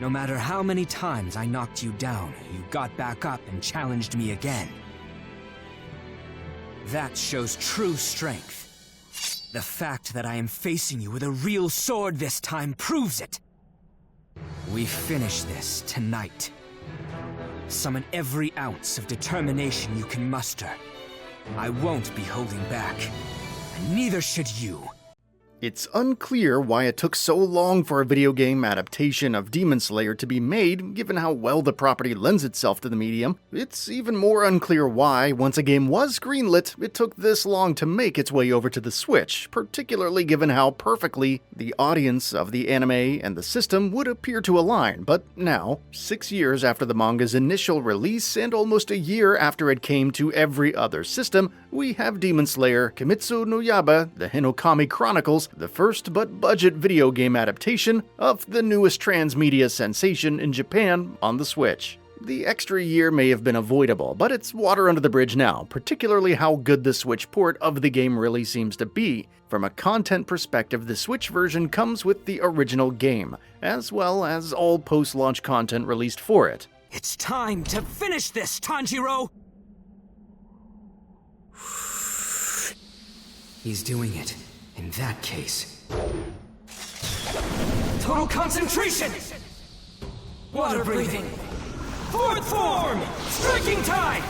No matter how many times I knocked you down, you got back up and challenged me again. That shows true strength. The fact that I am facing you with a real sword this time proves it. We finish this tonight. Summon every ounce of determination you can muster. I won't be holding back, and neither should you. It's unclear why it took so long for a video game adaptation of Demon Slayer to be made, given how well the property lends itself to the medium. It's even more unclear why, once a game was greenlit, it took this long to make its way over to the Switch, particularly given how perfectly the audience of the anime and the system would appear to align. But now, 6 years after the manga's initial release and almost a year after it came to every other system, we have Demon Slayer Kimetsu no Yaiba The Hinokami Chronicles, the first but budget video game adaptation of the newest transmedia sensation in Japan on the Switch. The extra year may have been avoidable, but it's water under the bridge now, particularly how good the Switch port of the game really seems to be. From a content perspective, the Switch version comes with the original game, as well as all post-launch content released for it. It's time to finish this, Tanjiro! He's doing it. In that case... Total concentration! Water breathing! Fourth form! Striking time!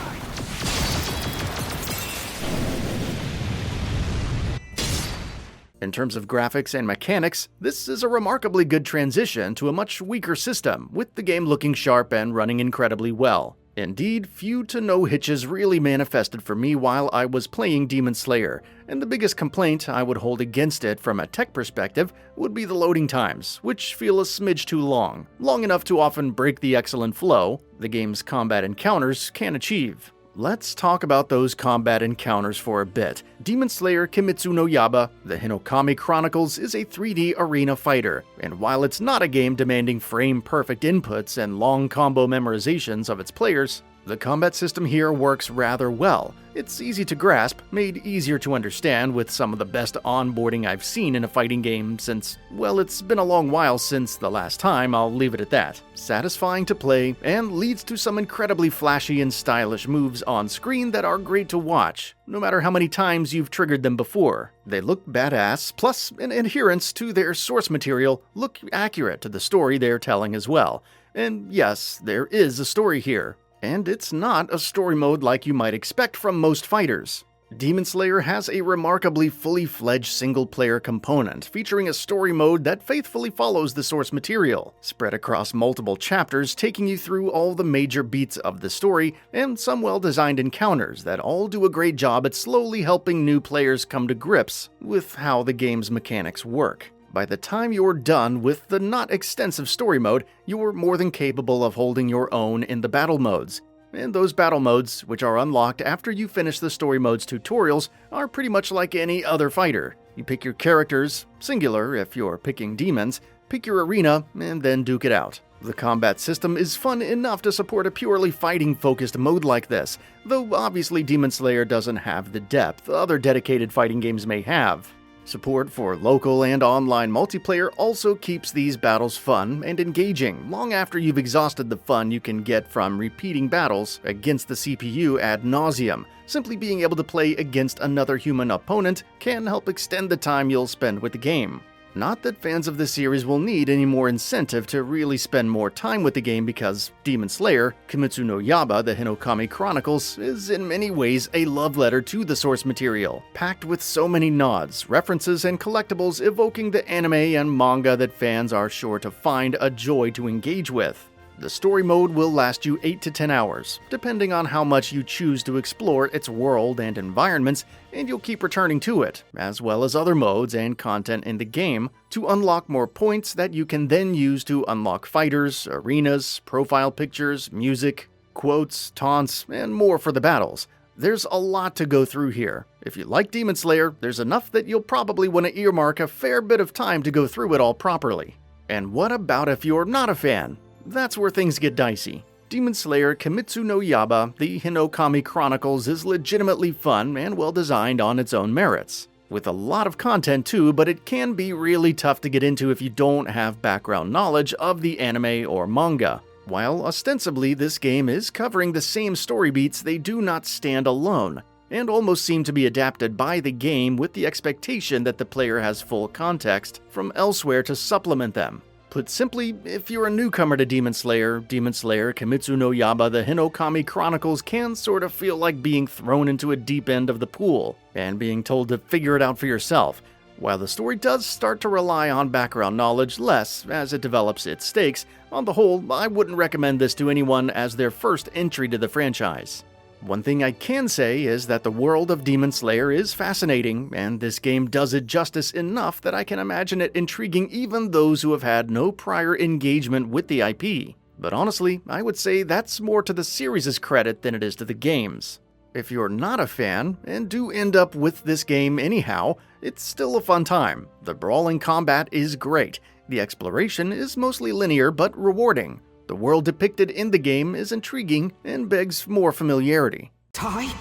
In terms of graphics and mechanics, this is a remarkably good transition to a much weaker system, with the game looking sharp and running incredibly well. Indeed, few to no hitches really manifested for me while I was playing Demon Slayer, and the biggest complaint I would hold against it from a tech perspective would be the loading times, which feel a smidge too long enough to often break the excellent flow the game's combat encounters can achieve. Let's talk about those combat encounters for a bit. Demon Slayer Kimetsu no Yaiba The Hinokami Chronicles is a 3D arena fighter, and while it's not a game demanding frame-perfect inputs and long combo memorizations of its players, the combat system here works rather well. It's easy to grasp, made easier to understand with some of the best onboarding I've seen in a fighting game since, well, it's been a long while since the last time, I'll leave it at that. Satisfying to play, and leads to some incredibly flashy and stylish moves on screen that are great to watch, no matter how many times you've triggered them before. They look badass, plus an adherence to their source material look accurate to the story they're telling as well. And yes, there is a story here. And it's not a story mode like you might expect from most fighters. Demon Slayer has a remarkably fully fledged single-player component, featuring a story mode that faithfully follows the source material, spread across multiple chapters taking you through all the major beats of the story, and some well-designed encounters that all do a great job at slowly helping new players come to grips with how the game's mechanics work. By the time you're done with the not extensive story mode, you're more than capable of holding your own in the battle modes. And those battle modes, which are unlocked after you finish the story mode's tutorials, are pretty much like any other fighter. You pick your characters, singular if you're picking demons, pick your arena, and then duke it out. The combat system is fun enough to support a purely fighting-focused mode like this, though obviously Demon Slayer doesn't have the depth other dedicated fighting games may have. Support for local and online multiplayer also keeps these battles fun and engaging long after you've exhausted the fun you can get from repeating battles against the CPU ad nauseum. Simply being able to play against another human opponent can help extend the time you'll spend with the game. Not that fans of the series will need any more incentive to really spend more time with the game because Demon Slayer, Kimetsu no Yaiba The Hinokami Chronicles is in many ways a love letter to the source material, packed with so many nods, references, and collectibles evoking the anime and manga that fans are sure to find a joy to engage with. The story mode will last you 8 to 10 hours, depending on how much you choose to explore its world and environments, and you'll keep returning to it, as well as other modes and content in the game, to unlock more points that you can then use to unlock fighters, arenas, profile pictures, music, quotes, taunts, and more for the battles. There's a lot to go through here. If you like Demon Slayer, there's enough that you'll probably want to earmark a fair bit of time to go through it all properly. And what about if you're not a fan? That's where things get dicey. Demon Slayer Kimetsu no Yaiba The Hinokami Chronicles is legitimately fun and well designed on its own merits. with a lot of content too, but it can be really tough to get into if you don't have background knowledge of the anime or manga. While ostensibly this game is covering the same story beats, they do not stand alone, and almost seem to be adapted by the game with the expectation that the player has full context from elsewhere to supplement them. Put simply, if you're a newcomer to Demon Slayer, Kimetsu no Yaiba The Hinokami Chronicles can sort of feel like being thrown into a deep end of the pool and being told to figure it out for yourself. While the story does start to rely on background knowledge less as it develops its stakes, on the whole, I wouldn't recommend this to anyone as their first entry to the franchise. One thing I can say is that the world of Demon Slayer is fascinating, and this game does it justice enough that I can imagine it intriguing even those who have had no prior engagement with the IP. But honestly, I would say that's more to the series' credit than it is to the game's. If you're not a fan, and do end up with this game anyhow, it's still a fun time. The brawling combat is great, the exploration is mostly linear but rewarding. The world depicted in the game is intriguing and begs more familiarity. Tai?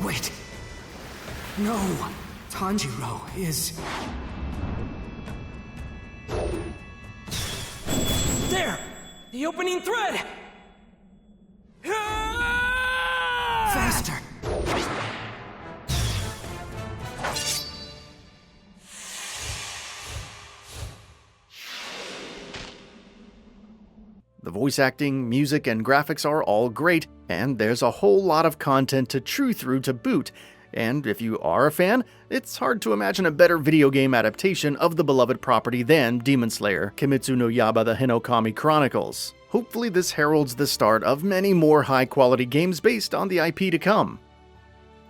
Wait. No. Tanjiro is... There! The opening thread! Faster! The voice acting, music, and graphics are all great, and there's a whole lot of content to chew through to boot. And if you are a fan, it's hard to imagine a better video game adaptation of the beloved property than Demon Slayer, Kimetsu no Yaiba The Hinokami Chronicles. Hopefully this heralds the start of many more high-quality games based on the IP to come.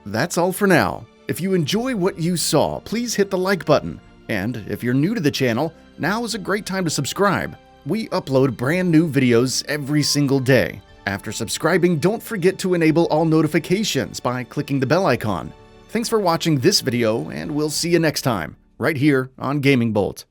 That's all for now. If you enjoy what you saw, please hit the like button. And if you're new to the channel, now is a great time to subscribe. We upload brand new videos every single day. After subscribing, don't forget to enable all notifications by clicking the bell icon. Thanks for watching this video, and we'll see you next time, right here on GamingBolt.